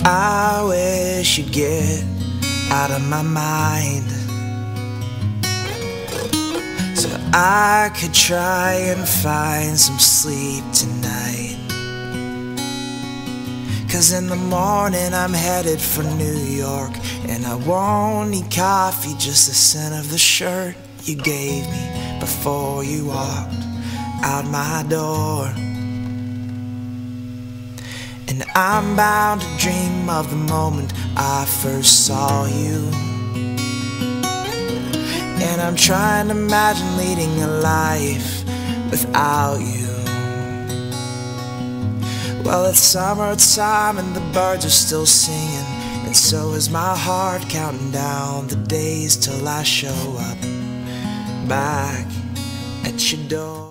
I wish you'd get out of my mind, so I could try and find some sleep tonight. 'Cause in the morning I'm headed for New York, and I won't need coffee, just the scent of the shirt you gave me before you walked out my door. And I'm bound to dream of the moment I first saw you, and I'm trying to imagine leading a life without you. Well, it's summertime and the birds are still singing, and so is my heart counting down the days till I show up back at your door.